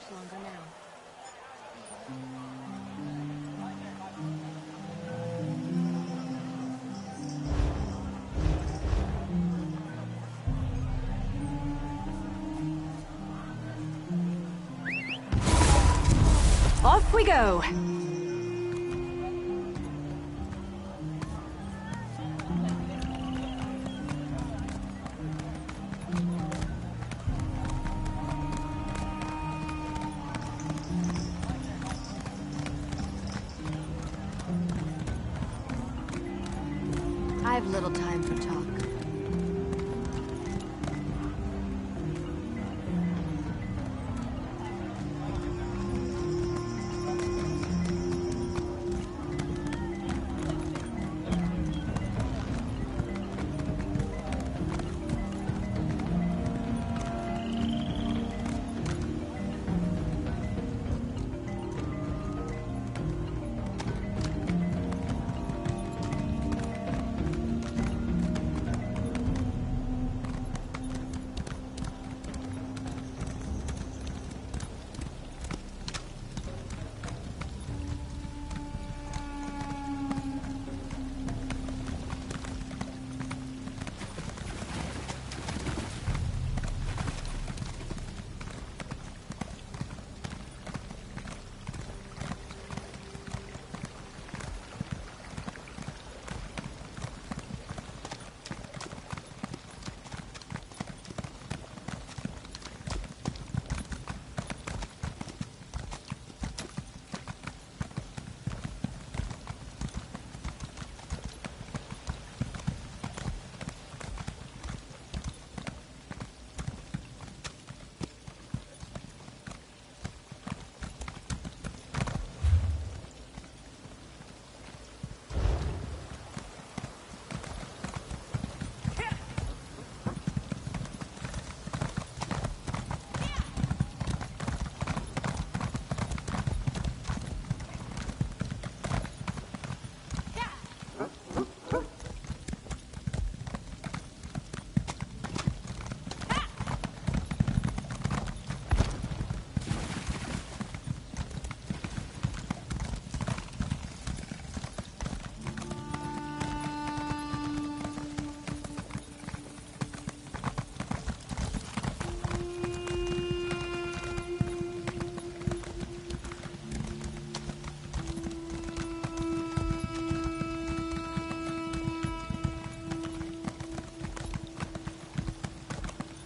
much longer now. Off we go! I've little time for talk.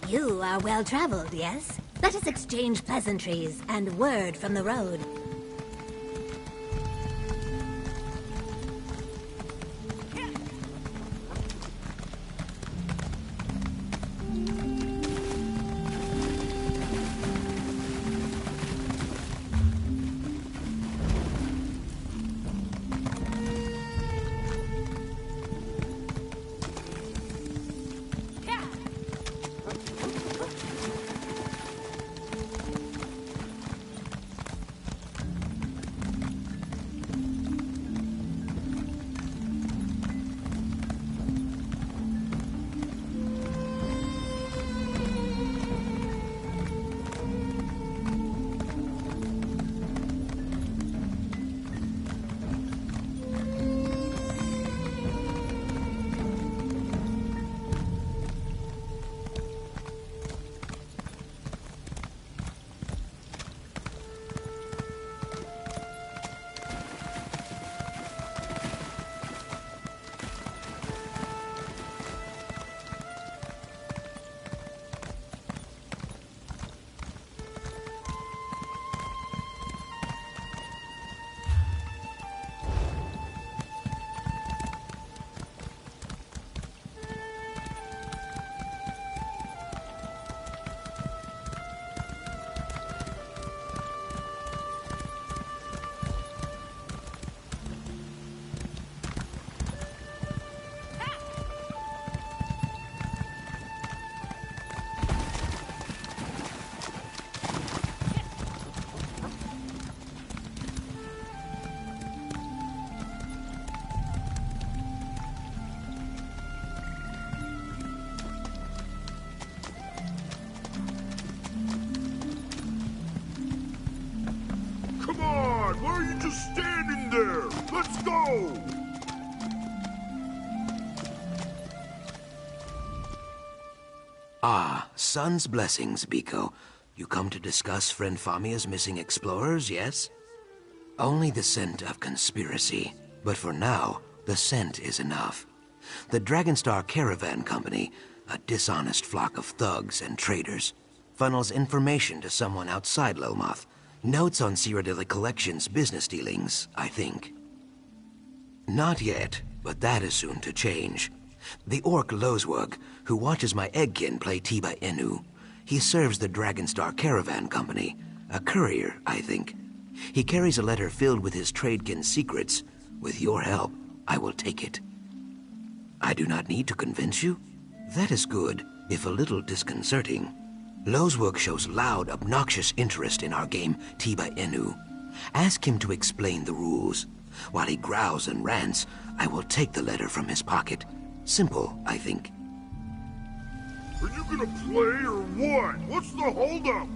You are well-traveled, yes? Let us exchange pleasantries and word from the road. are you just standing there? Let's go! Ah, Sun's blessings, Biko. You come to discuss friend Famia's missing explorers, yes? Only the scent of conspiracy. But for now, the scent is enough. The Dragonstar Caravan Company, a dishonest flock of thugs and traitors, funnels information to someone outside Lilmoth. Notes on Cyrodiilic Collection's business dealings, I think. Not yet, but that is soon to change. The orc Lozwug, who watches my eggkin play Tiba Inu, he serves the Dragonstar Caravan Company, a courier, I think. He carries a letter filled with his tradekin's secrets. With your help, I will take it. I do not need to convince you? That is good, if a little disconcerting. Lozwug shows loud, obnoxious interest in our game, Tiba Inu. Ask him to explain the rules. While he growls and rants, I will take the letter from his pocket. Simple, I think. Are you gonna play or what? What's the holdup?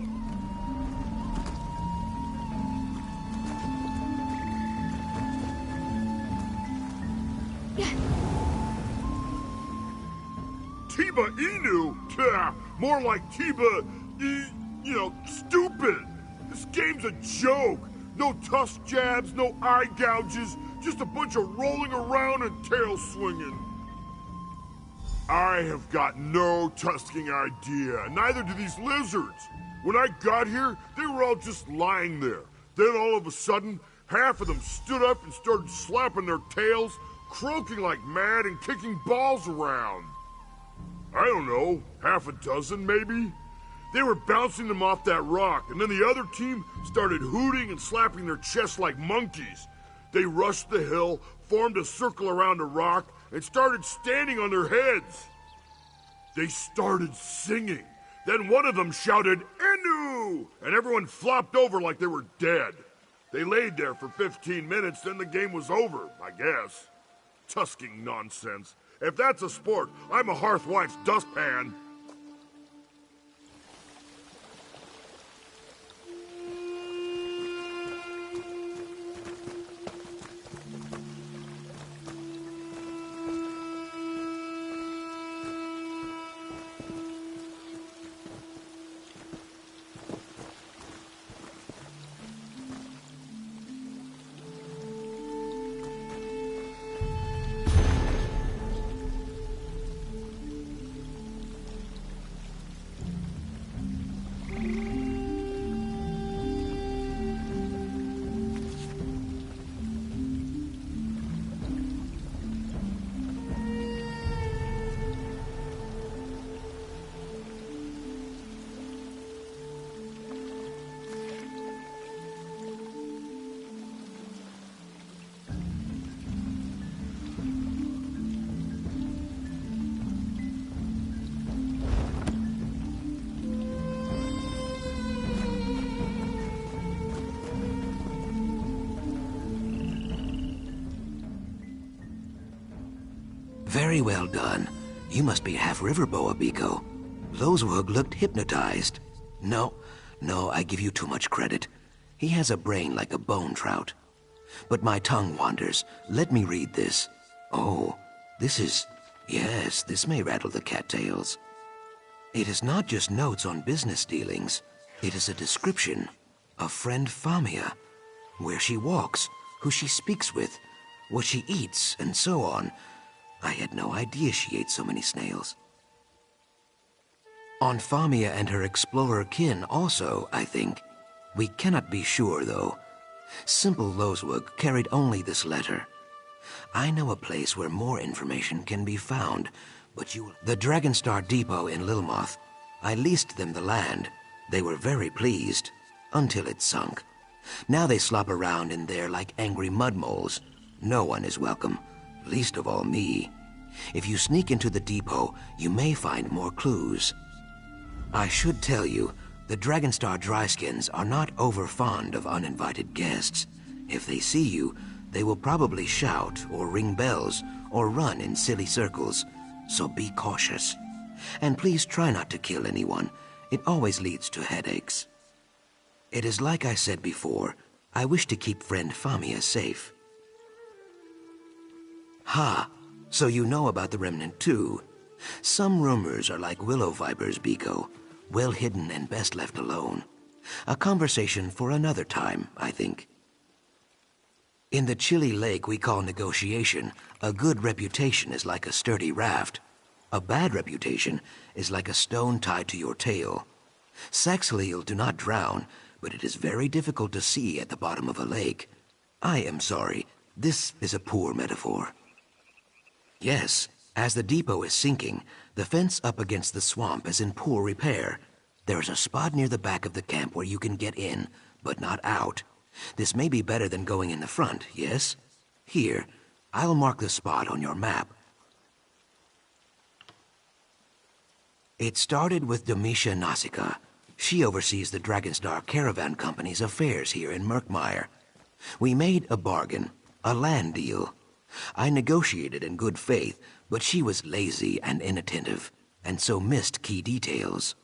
Tiba Inu? Tah, more like Tiba, stupid. This game's a joke. No tusk jabs, no eye gouges, just a bunch of rolling around and tail swinging. I have got no tusking idea, neither do these lizards. When I got here, they were all just lying there. Then all of a sudden, half of them stood up and started slapping their tails, croaking like mad and kicking balls around. I don't know, half a dozen maybe? They were bouncing them off that rock, and then the other team started hooting and slapping their chests like monkeys. They rushed the hill, formed a circle around the rock, and started standing on their heads. They started singing. Then one of them shouted, "Enu!" and everyone flopped over like they were dead. They laid there for 15 minutes, then the game was over, I guess. Tusking nonsense. If that's a sport, I'm a hearthwife's dustpan. Very well done. You must be half river boa, Biko. Lozwug looked hypnotized. No, I give you too much credit. He has a brain like a bone trout. But my tongue wanders. Let me read this. Oh, yes, this may rattle the cattails. It is not just notes on business dealings. It is a description of friend Famia, where she walks, who she speaks with, what she eats, and so on. I had no idea she ate so many snails. On Famia and her explorer kin also, I think. We cannot be sure, though. Simple Lozwug carried only this letter. I know a place where more information can be found, but the Dragonstar Depot in Lilmoth. I leased them the land. They were very pleased, until it sunk. Now they slop around in there like angry mudmoles. No one is welcome. Least of all me. If you sneak into the depot, you may find more clues. I should tell you, the Dragonstar Dryskins are not over fond of uninvited guests. If they see you, they will probably shout or ring bells or run in silly circles, so be cautious. And please try not to kill anyone. It always leads to headaches. It is like I said before, I wish to keep friend Famia safe. Ha! So you know about the Remnant too. Some rumors are like willow vipers, Biko. Well hidden and best left alone. A conversation for another time, I think. In the chilly lake we call negotiation, a good reputation is like a sturdy raft. A bad reputation is like a stone tied to your tail. Saxhleel do not drown, but it is very difficult to see at the bottom of a lake. I am sorry, this is a poor metaphor. Yes, as the depot is sinking, the fence up against the swamp is in poor repair. There is a spot near the back of the camp where you can get in, but not out. This may be better than going in the front, yes? Here, I'll mark the spot on your map. It started with Domitia Nausicaa. She oversees the Dragonstar Caravan Company's affairs here in Murkmire. We made a bargain, a land deal. I negotiated in good faith, but she was lazy and inattentive, and so missed key details.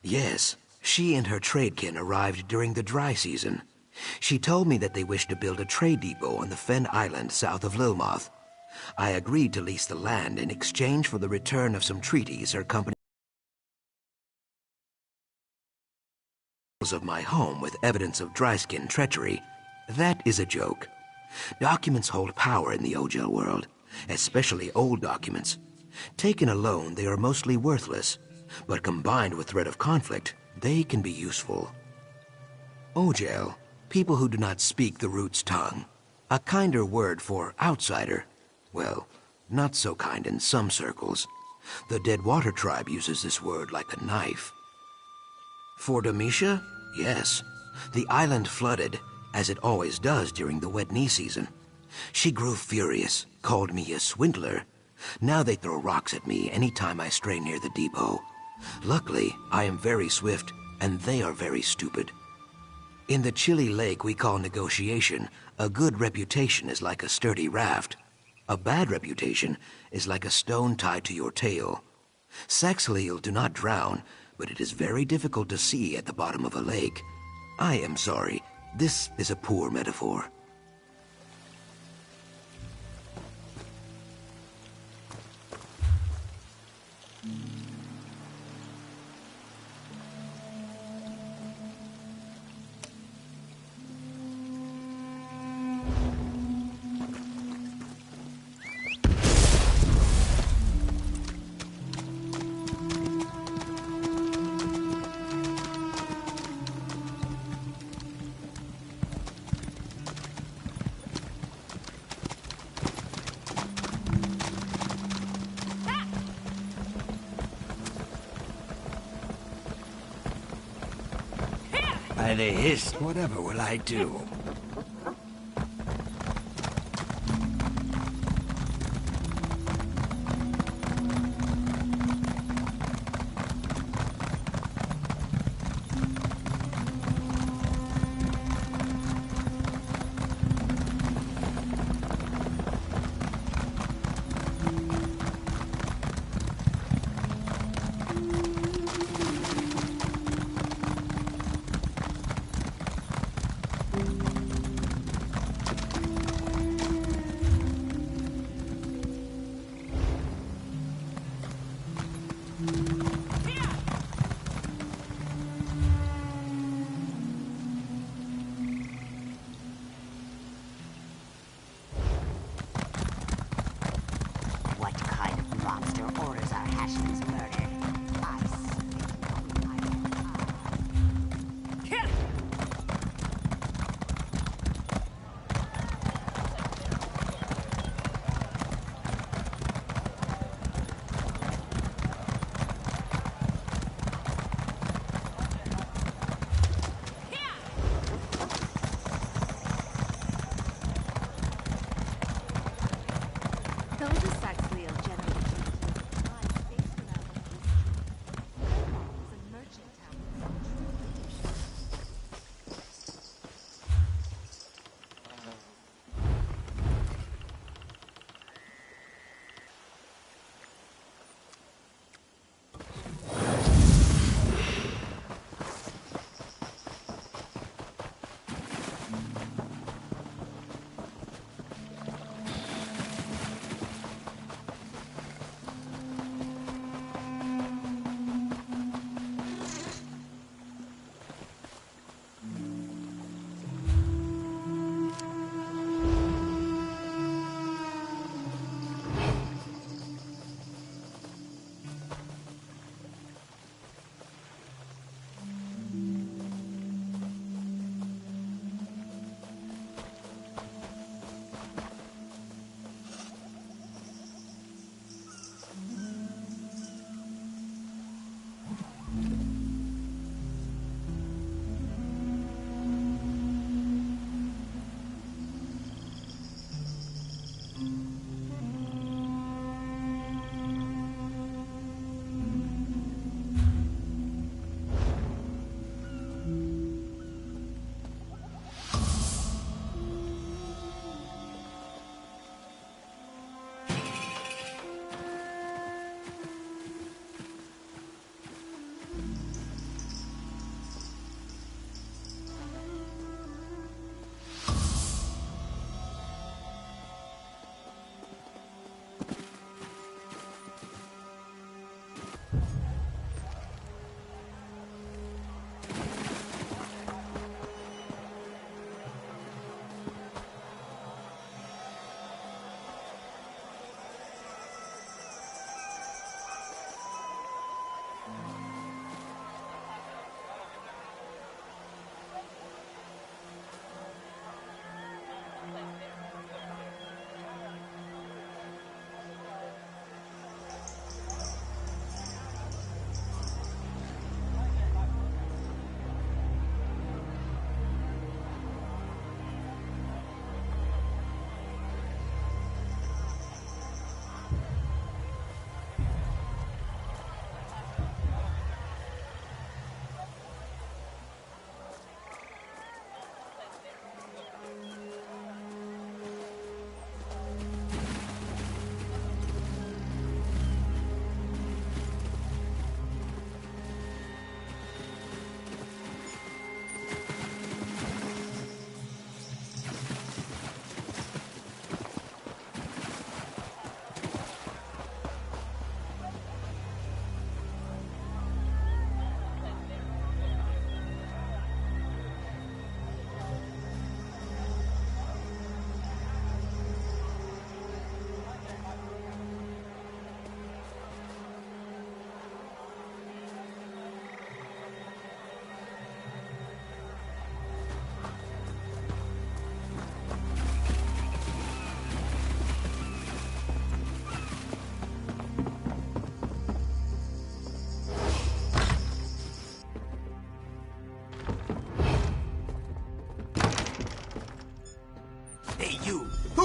Yes, she and her tradekin arrived during the dry season. She told me that they wished to build a trade depot on the Fen Island south of Lilmoth. I agreed to lease the land in exchange for the return of some treaties her company of my home with evidence of dryskin treachery. That is a joke. Documents hold power in the Ojel world, especially old documents. Taken alone, they are mostly worthless, but combined with threat of conflict, they can be useful. Ojel, people who do not speak the root's tongue. A kinder word for outsider. Well, not so kind in some circles. The Deadwater tribe uses this word like a knife. For Domitia? Yes. The island flooded, as it always does during the wet knee season. She grew furious, called me a swindler. Now they throw rocks at me any time I stray near the depot. Luckily, I am very swift, and they are very stupid. In the chilly lake we call negotiation, a good reputation is like a sturdy raft. A bad reputation is like a stone tied to your tail. Saxhleel do not drown, but it is very difficult to see at the bottom of a lake. I am sorry, this is a poor metaphor. By the hiss, whatever will I do?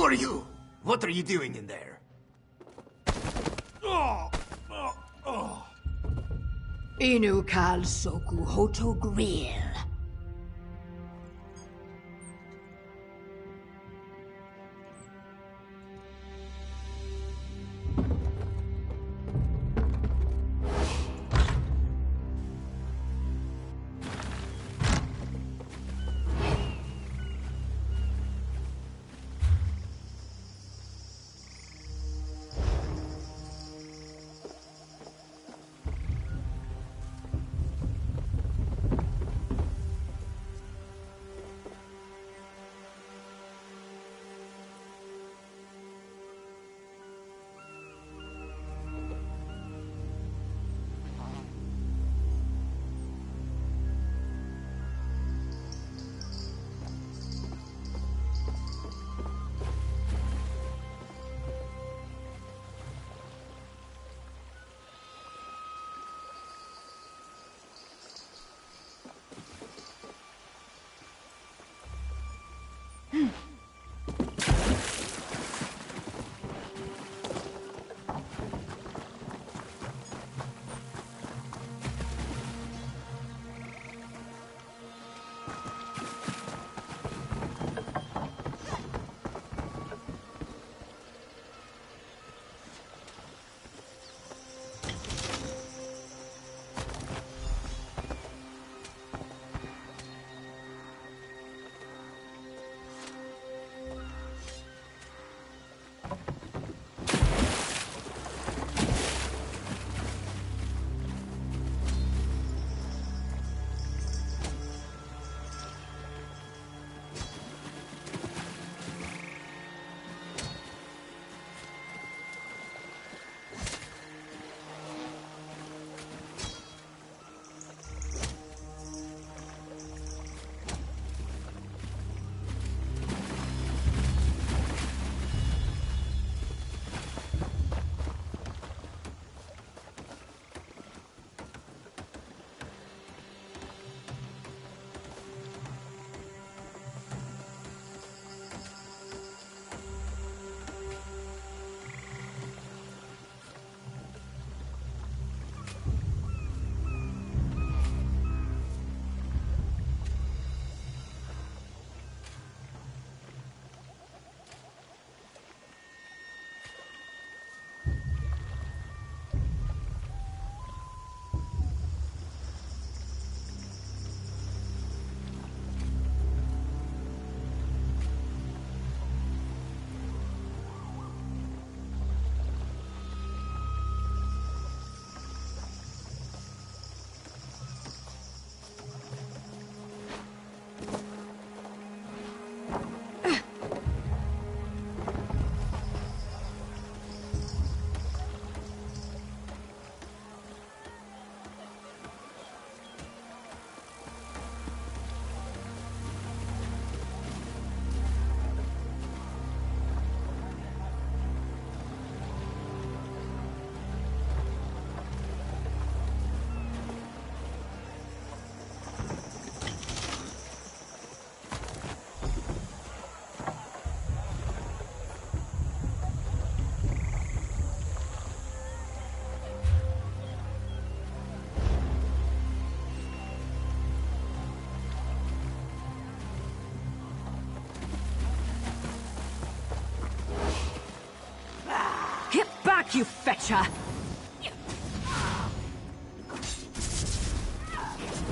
are you? What are you doing in there? Inu kal soku hoto grill. Get back, you fetcher!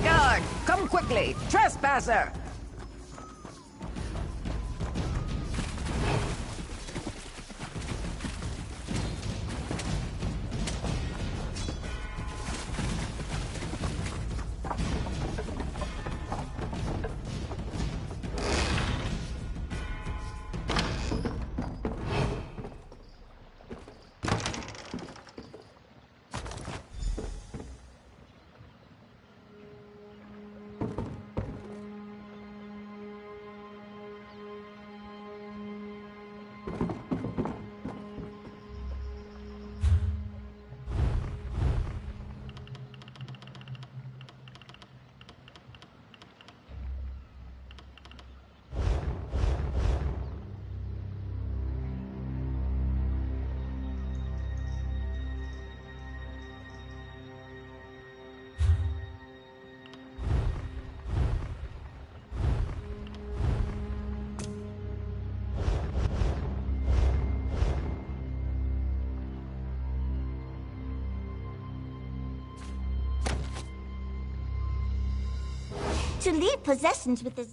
Guard, come quickly! Trespasser! to leave possessions with the...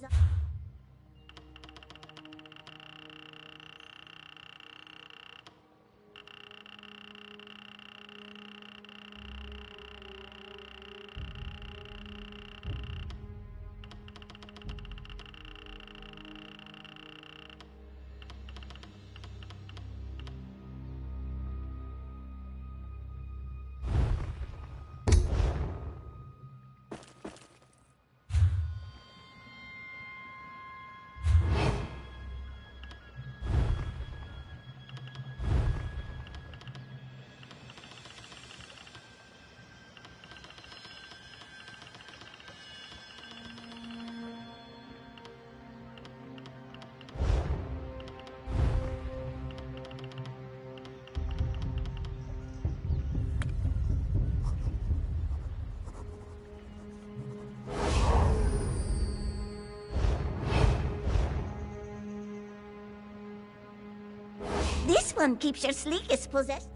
This one keeps your sleekest possessed.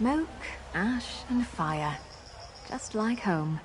Smoke, ash, and fire. Just like home.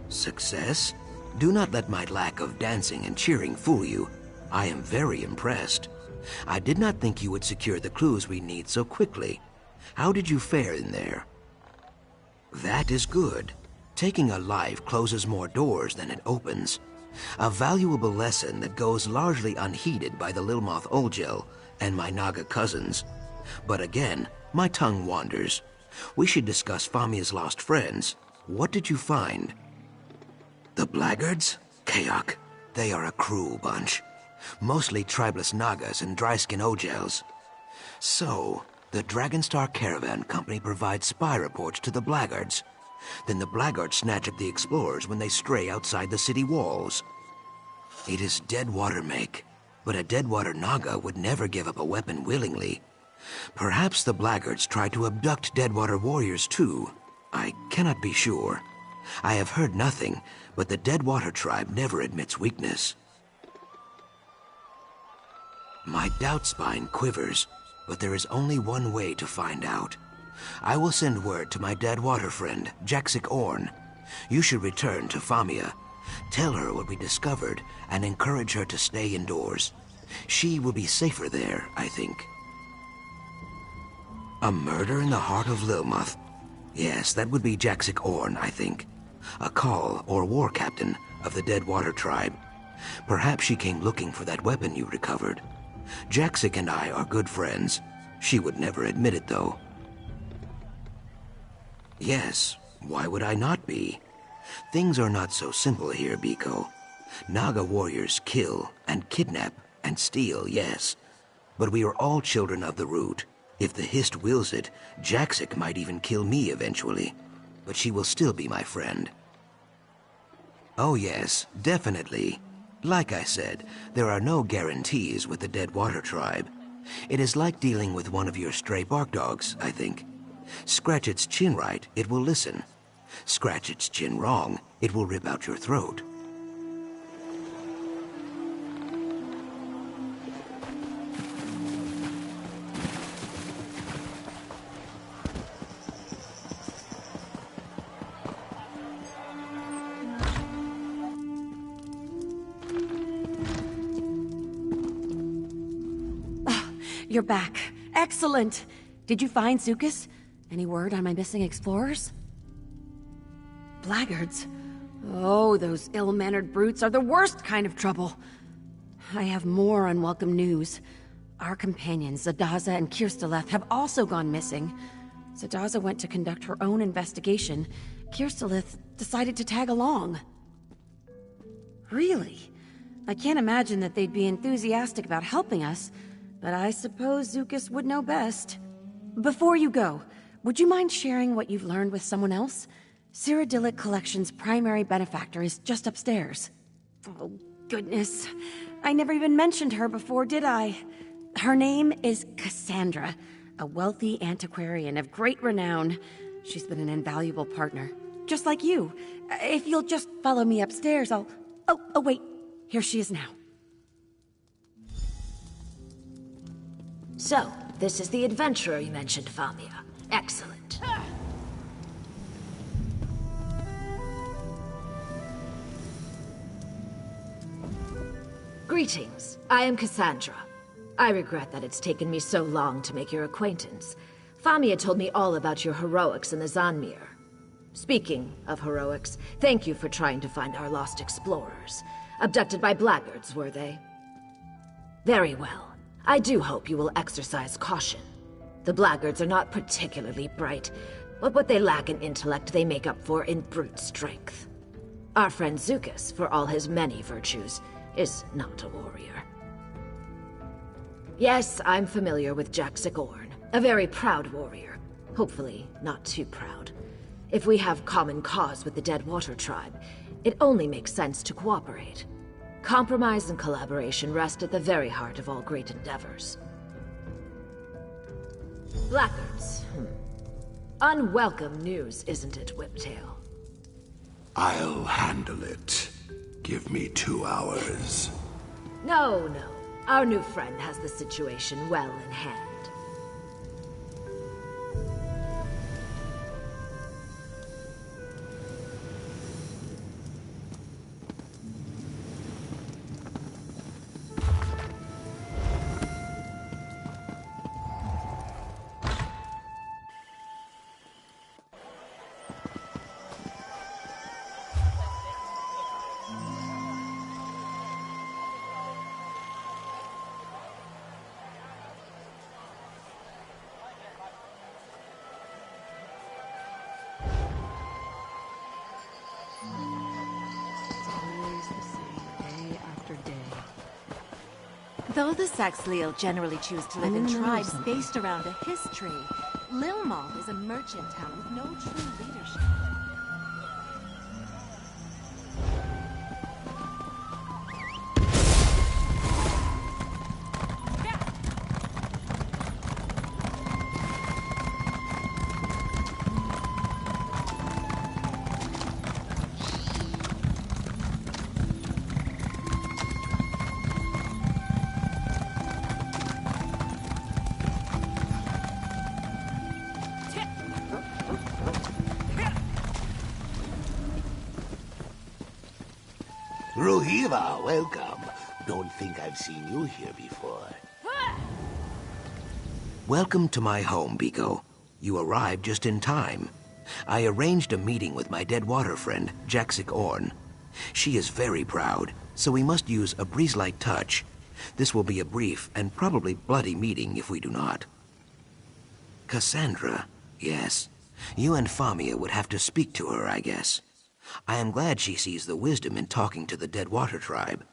Success? Do not let my lack of dancing and cheering fool you. I am very impressed. I did not think you would secure the clues we need so quickly. How did you fare in there? That is good. Taking a life closes more doors than it opens. A valuable lesson that goes largely unheeded by the Lilmoth Olgel and my Naga cousins. But again, my tongue wanders. We should discuss Famia's lost friends. What did you find? The Blackguards? Kayak. They are a cruel bunch. Mostly tribeless Nagas and dry-skin Ogels. So, the Dragonstar Caravan Company provides spy reports to the Blackguards. Then the Blackguards snatch up the explorers when they stray outside the city walls. It is Deadwater make, but a Deadwater Naga would never give up a weapon willingly. Perhaps the Blackguards tried to abduct Deadwater warriors too. I cannot be sure. I have heard nothing, but the Deadwater tribe never admits weakness. My doubt spine quivers, but there is only one way to find out. I will send word to my Deadwater friend, Jaxic Orn. You should return to Famia. Tell her what we discovered and encourage her to stay indoors. She will be safer there, I think. A murder in the heart of Lilmoth. Yes, that would be Jaxic Orn, I think. A call or war captain of the Deadwater tribe. Perhaps she came looking for that weapon you recovered. Jaxic and I are good friends. She would never admit it, though. Yes, why would I not be? Things are not so simple here, Biko. Naga warriors kill and kidnap and steal, yes. But we are all children of the root. If the Hist wills it, Jaxic might even kill me eventually. But she will still be my friend. Oh yes, definitely. Like I said, there are no guarantees with the Deadwater tribe. It is like dealing with one of your stray bark dogs, I think. Scratch its chin right, it will listen. Scratch its chin wrong, it will rip out your throat. You're back. Excellent! Did you find Zukas? Any word on my missing explorers? Blackguards? Oh, those ill-mannered brutes are the worst kind of trouble. I have more unwelcome news. Our companions, Zadaza and Kirsteleth, have also gone missing. Zadaza went to conduct her own investigation. Kirsteleth decided to tag along. Really? I can't imagine that they'd be enthusiastic about helping us, but I suppose Zukas would know best. Before you go, would you mind sharing what you've learned with someone else? Cyrodiilic Collection's primary benefactor is just upstairs. Oh, goodness. I never even mentioned her before, did I? Her name is Cassandra, a wealthy antiquarian of great renown. She's been an invaluable partner, just like you. If you'll just follow me upstairs, I'll... Oh, wait. Here she is now. So, this is the adventurer you mentioned, Famia. Excellent. Greetings. I am Cassandra. I regret that it's taken me so long to make your acquaintance. Famia told me all about your heroics in the Zanmir. Speaking of heroics, thank you for trying to find our lost explorers. Abducted by blackguards, were they? Very well. I do hope you will exercise caution. The blackguards are not particularly bright, but what they lack in intellect they make up for in brute strength. Our friend Zukas, for all his many virtues, is not a warrior. Yes, I'm familiar with Jaxic Orn, a very proud warrior. Hopefully, not too proud. If we have common cause with the Deadwater tribe, it only makes sense to cooperate. Compromise and collaboration rest at the very heart of all great endeavors. Blackguards. Unwelcome news, isn't it, Whiptail? I'll handle it. Give me 2 hours. No. Our new friend has the situation well in hand. Though the Saxhleel generally choose to live in tribes based around a history, Lilmoth is a merchant town with no true leadership. Rohiva, welcome. Don't think I've seen you here before. Welcome to my home, Biko. You arrived just in time. I arranged a meeting with my Deadwater friend, Jaxic Orn. She is very proud, so we must use a breeze-like touch. This will be a brief and probably bloody meeting if we do not. Cassandra, yes. You and Famia would have to speak to her, I guess. I am glad she sees the wisdom in talking to the Deadwater tribe.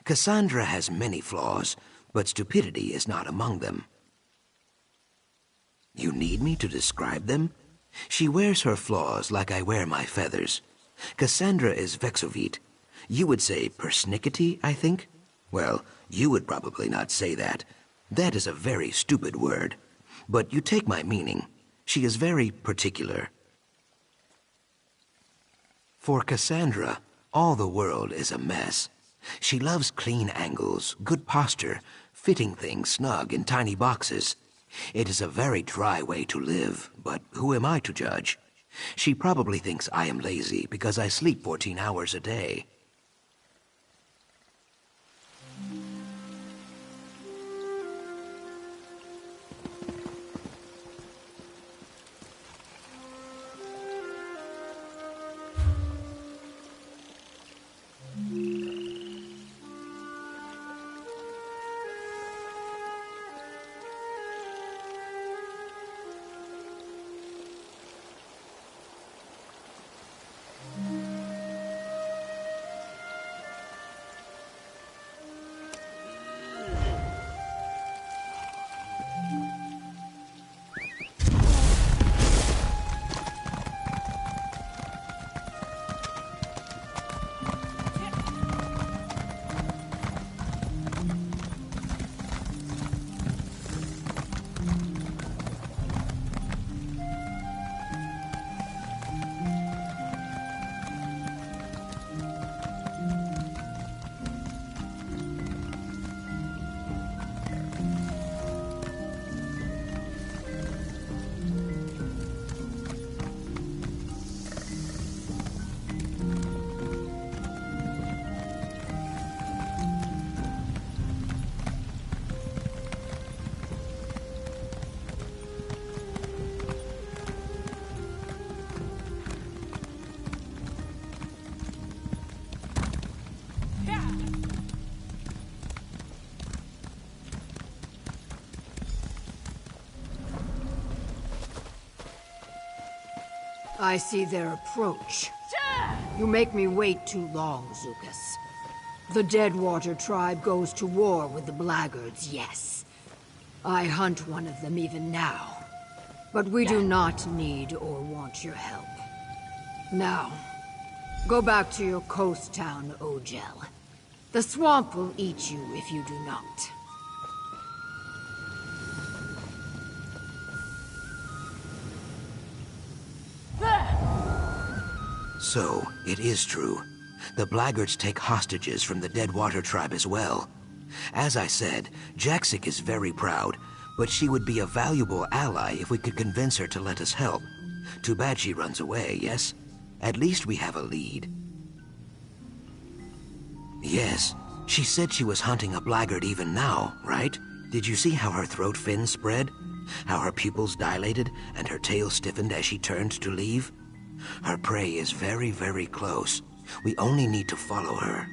Cassandra has many flaws, but stupidity is not among them. You need me to describe them? She wears her flaws like I wear my feathers. Cassandra is Vexovite. You would say persnickety, I think? Well, you would probably not say that. That is a very stupid word. But you take my meaning. She is very particular. For Cassandra, all the world is a mess. She loves clean angles, good posture, fitting things snug in tiny boxes. It is a very dry way to live, but who am I to judge? She probably thinks I am lazy because I sleep 14 hours a day. I see their approach. You make me wait too long, Zucus. The Deadwater tribe goes to war with the Blackguards, yes. I hunt one of them even now. But we do not need or want your help. Now, go back to your coast town, Ogel. The swamp will eat you if you do not. So, it is true. The Blackguards take hostages from the Deadwater tribe as well. As I said, Jaxic is very proud, but she would be a valuable ally if we could convince her to let us help. Too bad she runs away, yes? At least we have a lead. Yes, she said she was hunting a Blackguard even now, right? Did you see how her throat fins spread? How her pupils dilated and her tail stiffened as she turned to leave? Her prey is very, very close. We only need to follow her.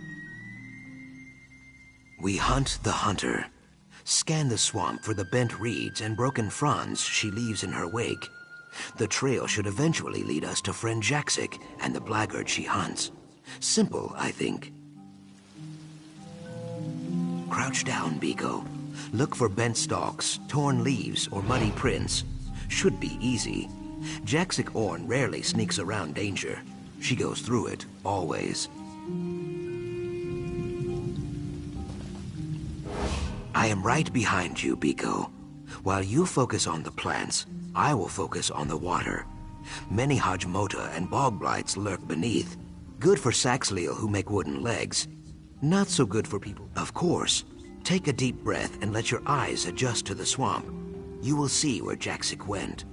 We hunt the hunter. Scan the swamp for the bent reeds and broken fronds she leaves in her wake. The trail should eventually lead us to friend Jaxic and the Blackguard she hunts. Simple, I think. Crouch down, Biko. Look for bent stalks, torn leaves, or muddy prints. Should be easy. Jaxic Orn rarely sneaks around danger. She goes through it, always. I am right behind you, Biko. While you focus on the plants, I will focus on the water. Many Hajmota and bog blights lurk beneath. Good for Saxhleel who make wooden legs. Not so good for people. Of course, take a deep breath and let your eyes adjust to the swamp. You will see where Jaxic went.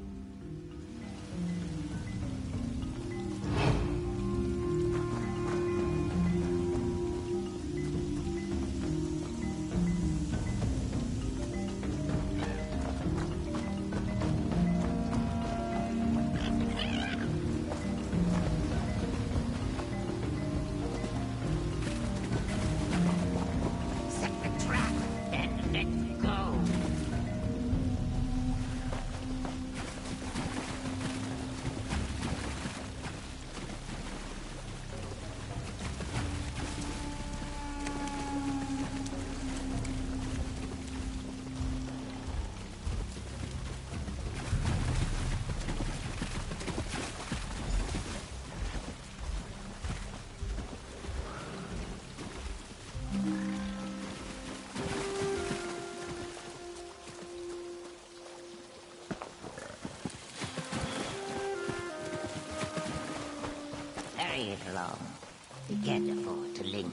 Hurry it along. We can't afford to linger.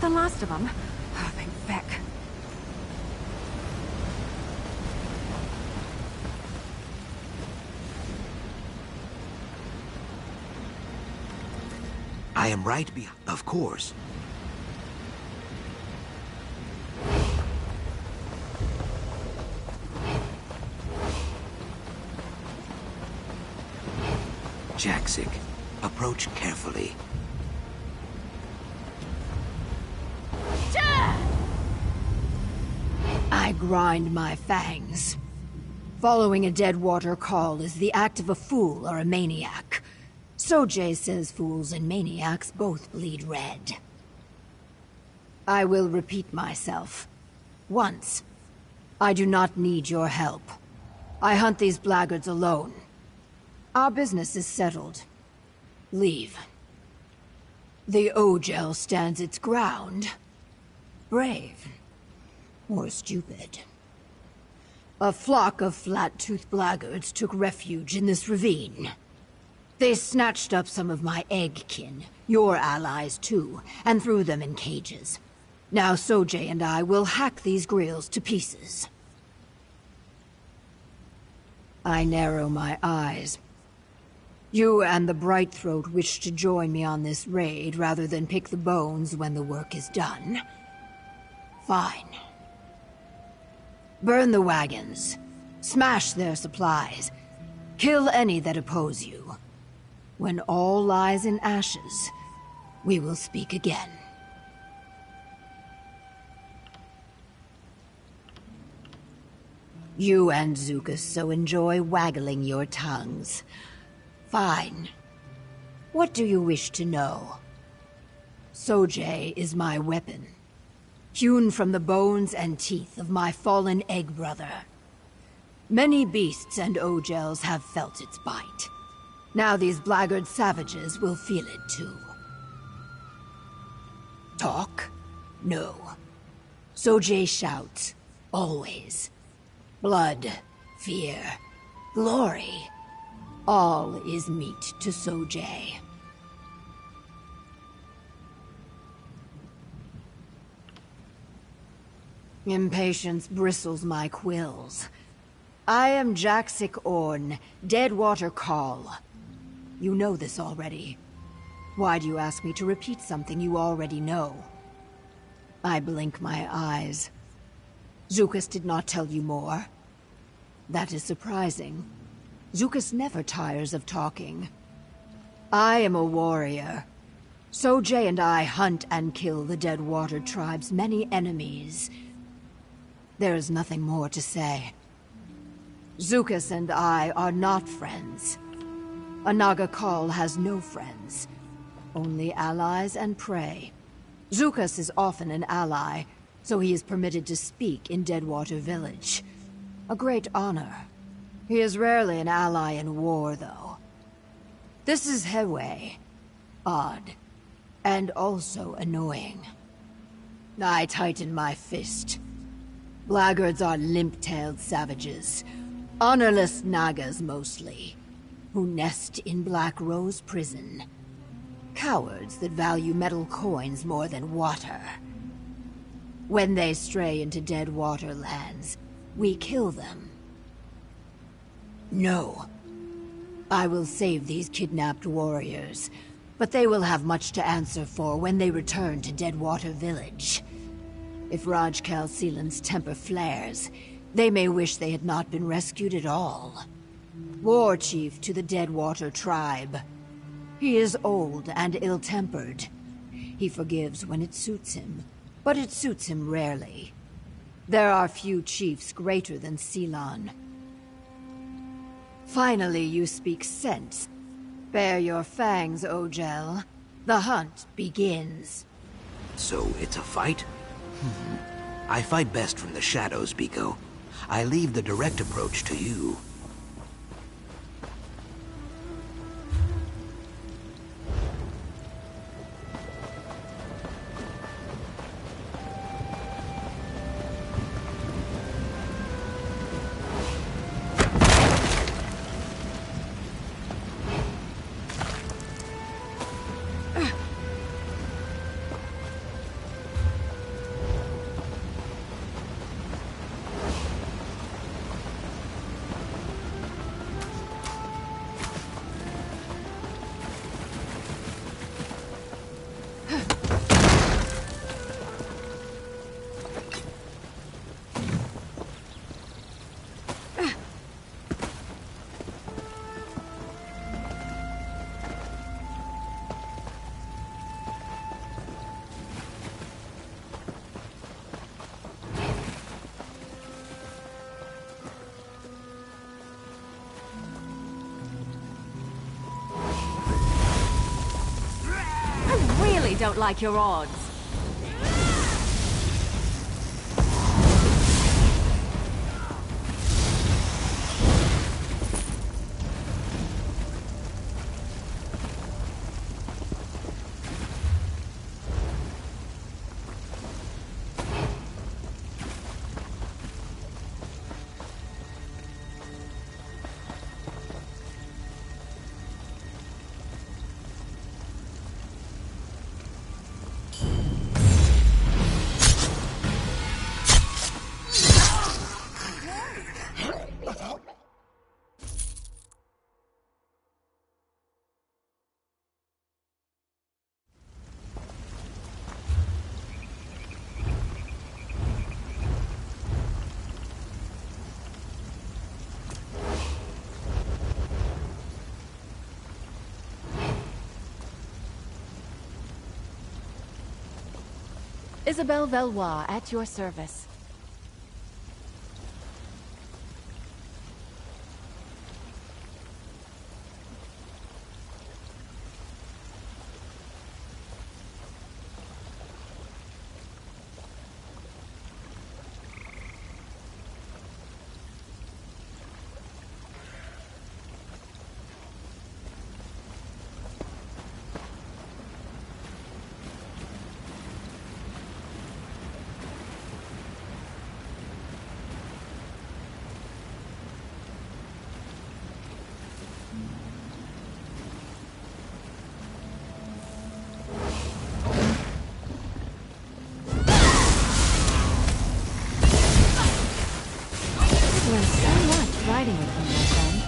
The last of them? Oh, thank feck. I am right behind. Of course. Jaxic, approach carefully. I grind my fangs. Following a Deadwater call is the act of a fool or a maniac. Sojay says fools and maniacs both bleed red. I will repeat myself. Once. I do not need your help. I hunt these blackguards alone. Our business is settled. Leave. The Ogel stands its ground. Brave. Or stupid. A flock of flat-toothed blackguards took refuge in this ravine. They snatched up some of my egg-kin, your allies too, and threw them in cages. Now Sojay and I will hack these grills to pieces. I narrow my eyes. You and the Brightthroat wish to join me on this raid rather than pick the bones when the work is done. Fine. Burn the wagons. Smash their supplies. Kill any that oppose you. When all lies in ashes, we will speak again. You and Zucus so enjoy waggling your tongues. Fine. What do you wish to know? Sojay is my weapon. Hewn from the bones and teeth of my fallen egg brother. Many beasts and Ogels have felt its bite. Now these blackguard savages will feel it too. Talk? No. Sojay shouts. Always. Blood, fear, glory. All is meat to Sojay. Impatience bristles my quills. I am Jaxic Orn, Deadwater Call. You know this already. Why do you ask me to repeat something you already know? I blink my eyes. Zucus did not tell you more. That is surprising. Zucus never tires of talking. I am a warrior. Sojay and I hunt and kill the Deadwater tribe's many enemies. There is nothing more to say. Zucus and I are not friends. A Naga Call has no friends. Only allies and prey. Zucus is often an ally, so he is permitted to speak in Deadwater Village. A great honor. He is rarely an ally in war, though. This is Hewe. Odd. And also annoying. I tighten my fist. Blackguards are limp-tailed savages. Honorless Nagas, mostly. Who nest in Black Rose Prison. Cowards that value metal coins more than water. When they stray into Deadwater lands, we kill them. No. I will save these kidnapped warriors, but they will have much to answer for when they return to Deadwater Village. If Rajkal Seelan's temper flares, they may wish they had not been rescued at all. War Chief to the Deadwater tribe. He is old and ill-tempered. He forgives when it suits him, but it suits him rarely. There are few chiefs greater than Seelan. Finally, you speak sense. Bare your fangs, Ogel. The hunt begins. So it's a fight? I fight best from the shadows, Biko. I leave the direct approach to you. don't like your odds. Isabelle Valois, at your service. Riding with him, my friend.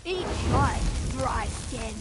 Eat my dry skin.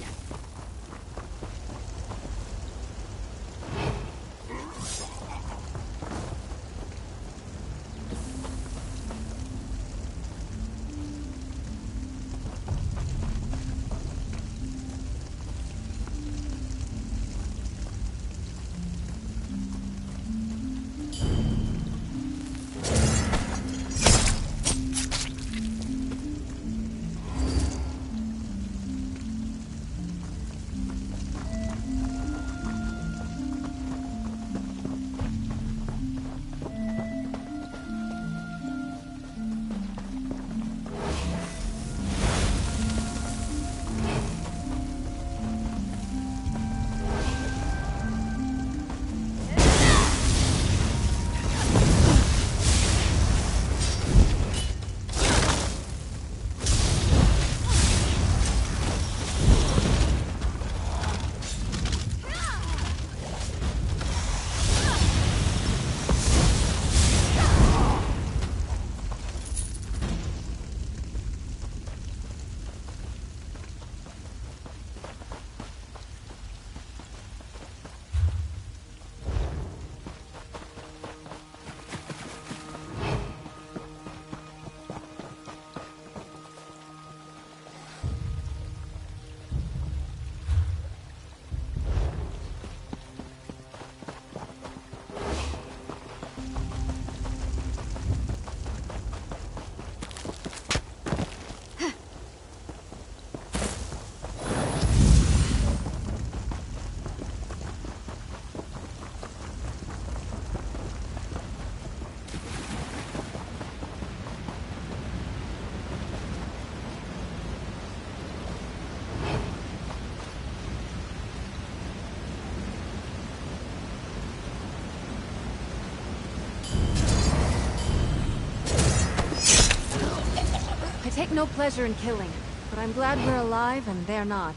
I take no pleasure in killing, but I'm glad we're alive and they're not.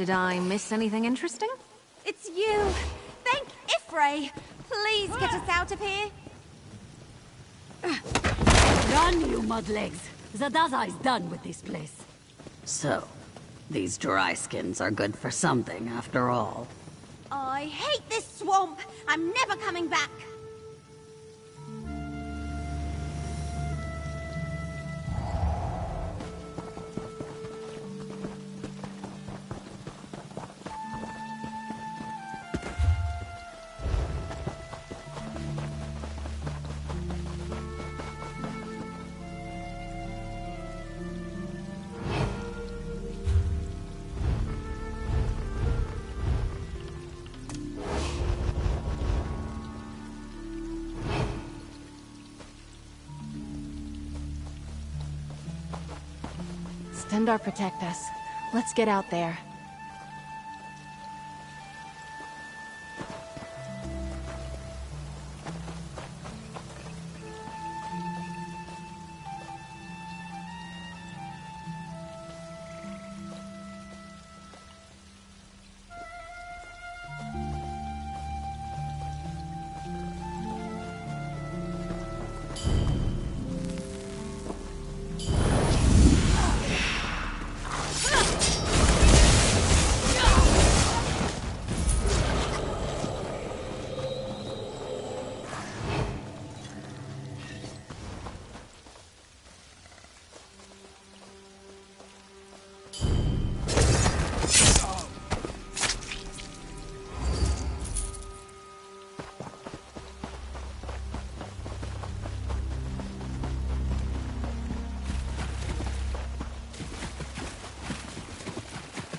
Did I miss anything interesting? It's you! Thank Ifray! Please get us out of here! Run, you mudlegs! Zadazai's done with this place. So, these dry skins are good for something after all. I hate this swamp! I'm never coming back! Stendarr protect us. Let's get out there.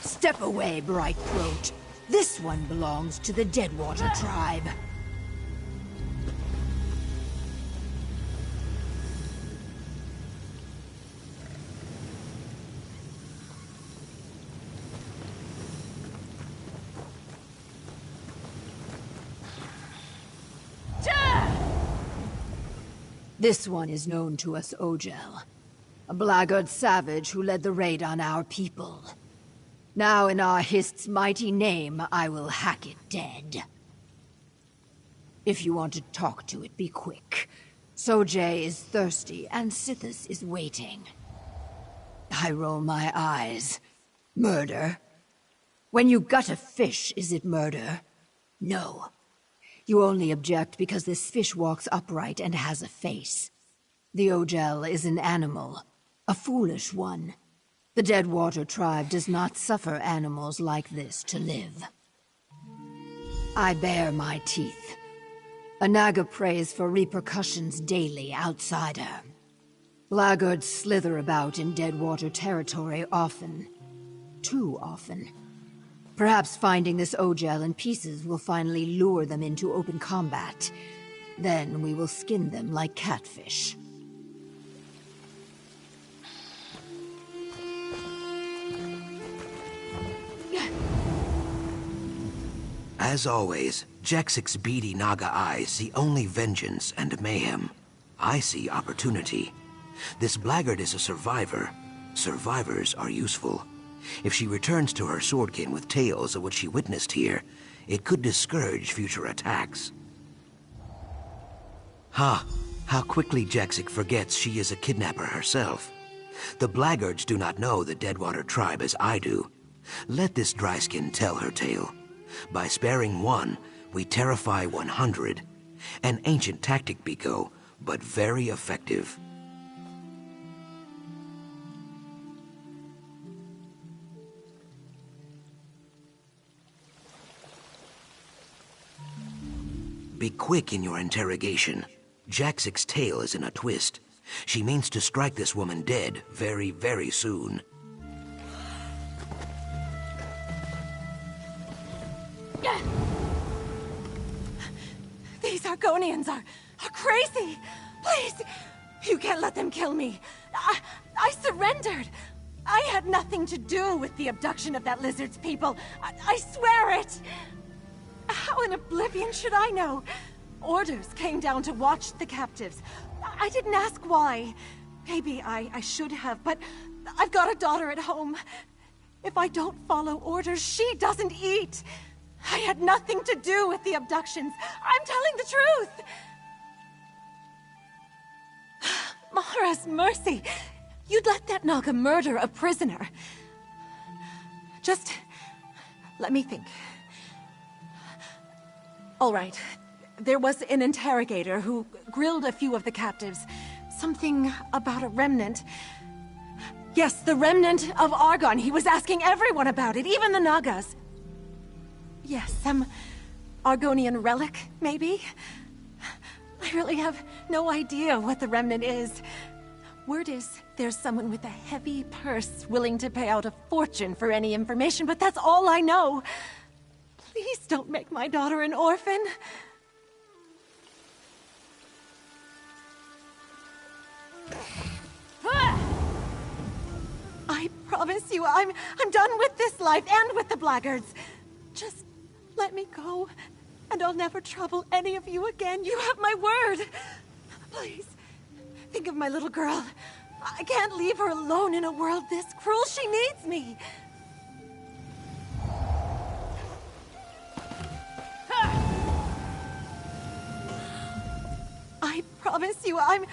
Step away, Bright Throat. This one belongs to the Deadwater tribe. This one is known to us Ojel, a blackguard savage who led the raid on our people. Now in our Hist's mighty name, I will hack it dead. If you want to talk to it, be quick. Sojay is thirsty, and Sithis is waiting. I roll my eyes. Murder? When you gut a fish, is it murder? No. You only object because this fish walks upright and has a face. The Ojel is an animal, a foolish one. The Deadwater tribe does not suffer animals like this to live. I bare my teeth. A Naga prays for repercussions daily outside her. Blackguards slither about in Deadwater territory often. Too often. Perhaps finding this Ojel in pieces will finally lure them into open combat. Then we will skin them like catfish. As always, Jaxic's beady Naga eyes see only vengeance and mayhem. I see opportunity. This blackguard is a survivor. Survivors are useful. If she returns to her swordkin with tales of what she witnessed here, it could discourage future attacks. Ha! How quickly Jaxic forgets she is a kidnapper herself. The blackguards do not know the Deadwater tribe as I do. Let this dryskin tell her tale. By sparing one, we terrify 100. An ancient tactic, Biko, but very effective. Be quick in your interrogation. Jaxic's tail is in a twist. She means to strike this woman dead very, very soon. These Argonians are crazy! Please! You can't let them kill me! I surrendered! I had nothing to do with the abduction of that lizard's people! I swear it! How in oblivion should I know? Orders came down to watch the captives. I didn't ask why. Maybe I should have, but I've got a daughter at home. If I don't follow orders, she doesn't eat. I had nothing to do with the abductions. I'm telling the truth. Mara's mercy. You'd let that Naga murder a prisoner. Just let me think. All right. There was an interrogator who grilled a few of the captives. Something about a remnant. Yes, the remnant of Argon. He was asking everyone about it, even the Nagas. Yes, some Argonian relic, maybe? I really have no idea what the remnant is. Word is there's someone with a heavy purse willing to pay out a fortune for any information, but that's all I know. Please don't make my daughter an orphan. I promise you, I'm done with this life and with the blackguards. Just let me go, and I'll never trouble any of you again. You have my word. Please, think of my little girl. I can't leave her alone in a world this cruel. She needs me. I promise you, I'm...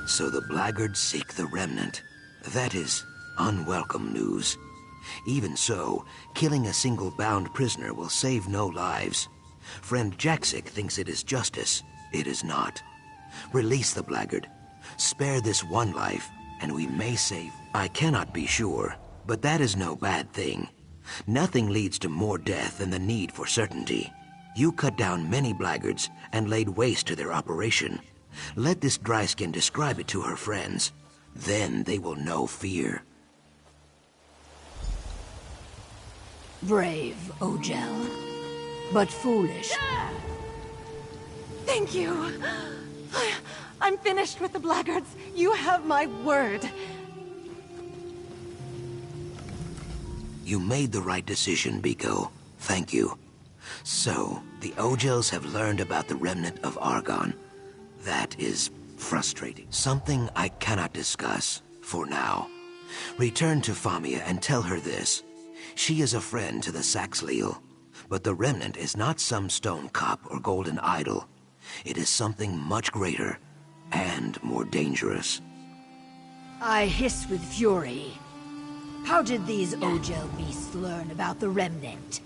So the blackguards seek the remnant. That is unwelcome news. Even so, killing a single bound prisoner will save no lives. Friend Jaxic thinks it is justice. It is not. Release the blackguard. Spare this one life, and we may save... I cannot be sure, but that is no bad thing. Nothing leads to more death than the need for certainty. You cut down many blackguards and laid waste to their operation. Let this dryskin describe it to her friends. Then they will know fear. Brave, Ogel. But foolish. Thank you. I'm finished with the blackguards. You have my word. You made the right decision, Biko. Thank you. So, the Ogels have learned about the remnant of Argon. That is frustrating. Something I cannot discuss, for now. Return to Famia and tell her this. She is a friend to the Saxhleel, but the remnant is not some stone cup or golden idol. It is something much greater and more dangerous. I hiss with fury. How did these Ogel beasts learn about the remnant?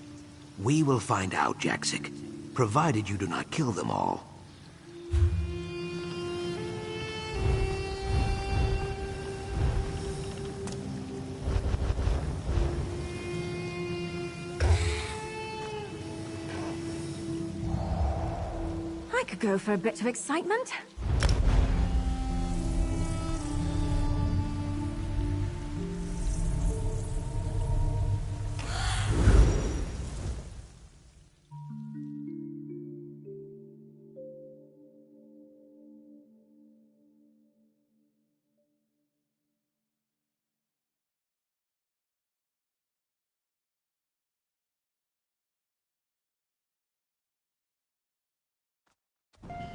We will find out, Jaxic, provided you do not kill them all. I could go for a bit of excitement.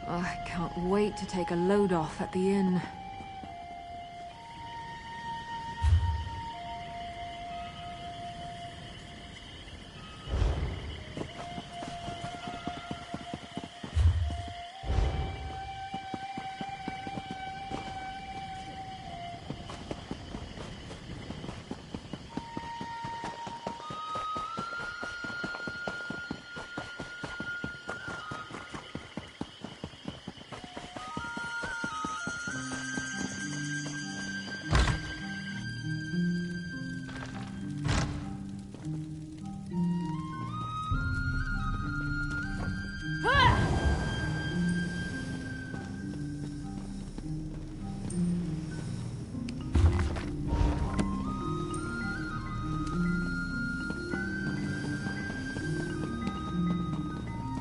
I can't wait to take a load off at the inn.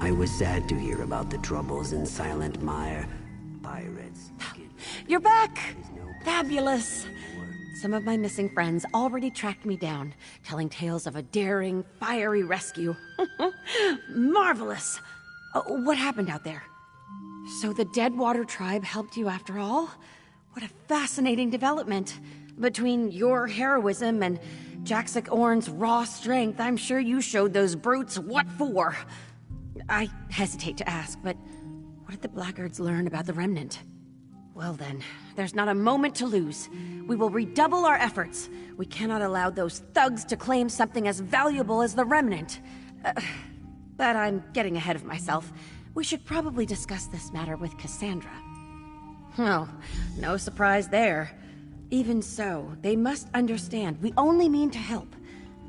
I was sad to hear about the troubles in Silent Mire. You're back! Fabulous! Some of my missing friends already tracked me down, telling tales of a daring, fiery rescue. Marvelous! What happened out there? So the Deadwater tribe helped you after all? What a fascinating development. Between your heroism and Jaxic Orn's raw strength, I'm sure you showed those brutes what for. I hesitate to ask, but what did the blackguards learn about the Remnant? Well then, there's not a moment to lose. We will redouble our efforts. We cannot allow those thugs to claim something as valuable as the Remnant. But I'm getting ahead of myself. We should probably discuss this matter with Cassandra. Oh, no surprise there. Even so, they must understand we only mean to help.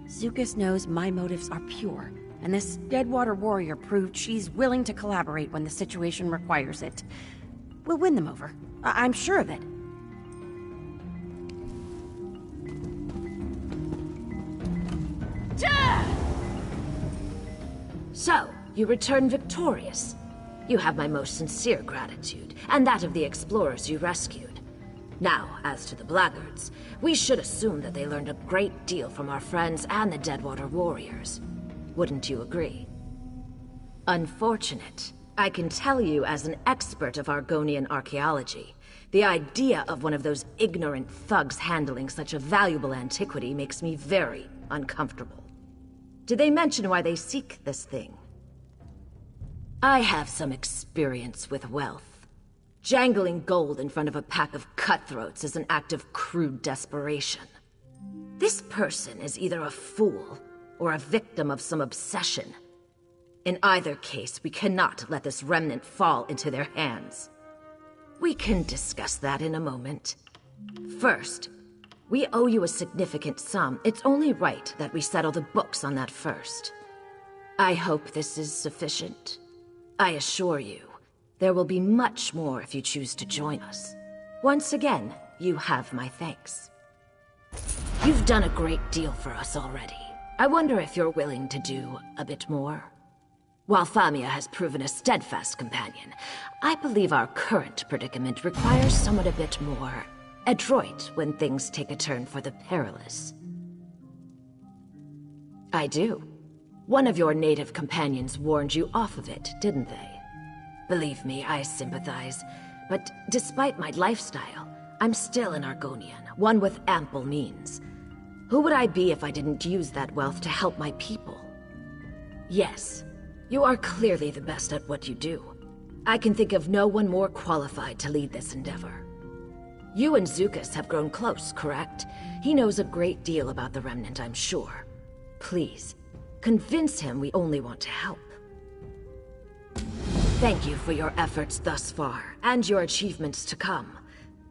Zucus knows my motives are pure, and this Deadwater warrior proved she's willing to collaborate when the situation requires it. We'll win them over. I'm sure of it. So, you return victorious. You have my most sincere gratitude, and that of the explorers you rescued. Now, as to the blackguards, we should assume that they learned a great deal from our friends and the Deadwater warriors. Wouldn't you agree? Unfortunate. I can tell you as an expert of Argonian archaeology, the idea of one of those ignorant thugs handling such a valuable antiquity makes me very uncomfortable. Did they mention why they seek this thing? I have some experience with wealth. Jangling gold in front of a pack of cutthroats is an act of crude desperation. This person is either a fool or a victim of some obsession. In either case, we cannot let this remnant fall into their hands. We can discuss that in a moment. First, we owe you a significant sum. It's only right that we settle the books on that first. I hope this is sufficient. I assure you, there will be much more if you choose to join us. Once again, you have my thanks. You've done a great deal for us already. I wonder if you're willing to do a bit more. While Famia has proven a steadfast companion, I believe our current predicament requires someone a bit more adroit when things take a turn for the perilous. I do. One of your native companions warned you off of it, didn't they? Believe me, I sympathize. But despite my lifestyle, I'm still an Argonian, one with ample means. Who would I be if I didn't use that wealth to help my people? Yes, you are clearly the best at what you do. I can think of no one more qualified to lead this endeavor. You and Zucus have grown close, correct? He knows a great deal about the Remnant, I'm sure. Please, convince him we only want to help. Thank you for your efforts thus far, and your achievements to come.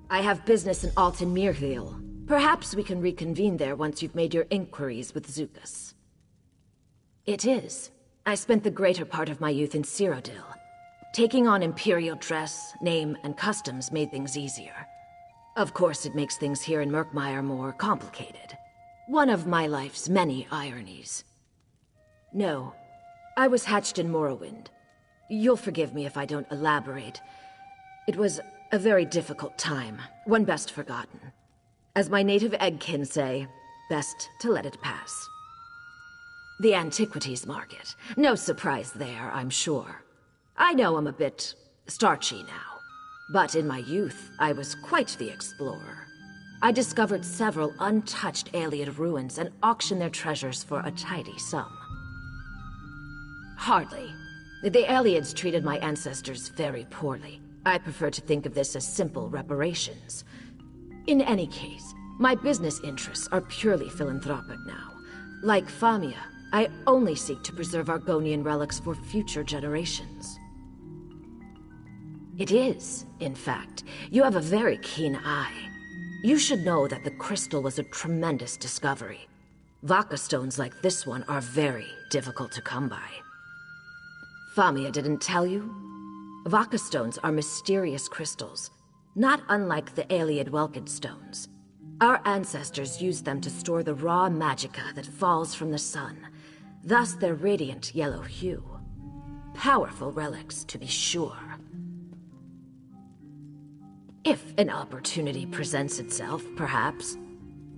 I have business in Alton Mirhill. Perhaps we can reconvene there once you've made your inquiries with Zucus. It is. I spent the greater part of my youth in Cyrodiil. Taking on Imperial dress, name, and customs made things easier. Of course, it makes things here in Murkmire more complicated. One of my life's many ironies. No, I was hatched in Morrowind. You'll forgive me if I don't elaborate. It was a very difficult time, one best forgotten. As my native eggkin say, best to let it pass. The antiquities market. No surprise there, I'm sure. I know I'm a bit starchy now, but in my youth, I was quite the explorer. I discovered several untouched Ayleid ruins and auctioned their treasures for a tidy sum. Hardly. The Ayleids treated my ancestors very poorly. I prefer to think of this as simple reparations. In any case, my business interests are purely philanthropic now. Like Famia, I only seek to preserve Argonian relics for future generations. It is, in fact. You have a very keen eye. You should know that the crystal was a tremendous discovery. Vaka stones like this one are very difficult to come by. Famia didn't tell you? Vaka stones are mysterious crystals, not unlike the Ayleid Welkid stones. Our ancestors used them to store the raw magicka that falls from the sun, thus their radiant yellow hue. Powerful relics, to be sure. If an opportunity presents itself, perhaps.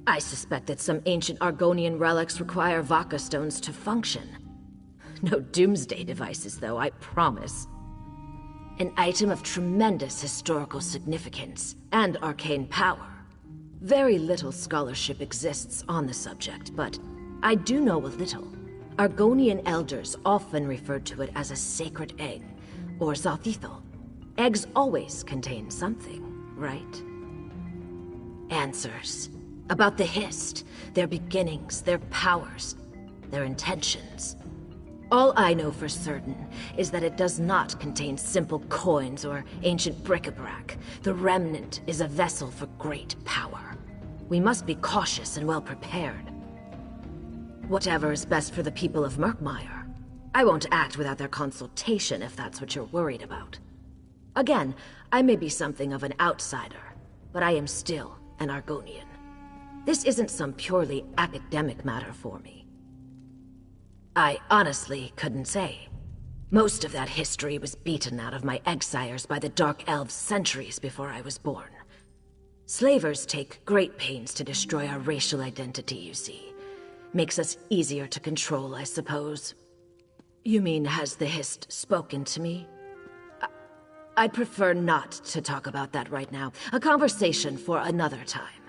I suspect that some ancient Argonian relics require Vaka stones to function. No doomsday devices, though, I promise. An item of tremendous historical significance and arcane power. Very little scholarship exists on the subject, but I do know a little. Argonian elders often referred to it as a sacred egg, or Zalthithal. Eggs always contain something, right? Answers. About the Hist, their beginnings, their powers, their intentions. All I know for certain is that it does not contain simple coins or ancient bric-a-brac. The Remnant is a vessel for great power. We must be cautious and well prepared. Whatever is best for the people of Murkmire. I won't act without their consultation if that's what you're worried about. Again, I may be something of an outsider, but I am still an Argonian. This isn't some purely academic matter for me. I honestly couldn't say. Most of that history was beaten out of my exiles by the Dark Elves centuries before I was born. Slavers take great pains to destroy our racial identity, you see. Makes us easier to control, I suppose. You mean, has the Hist spoken to me? I'd prefer not to talk about that right now. A conversation for another time.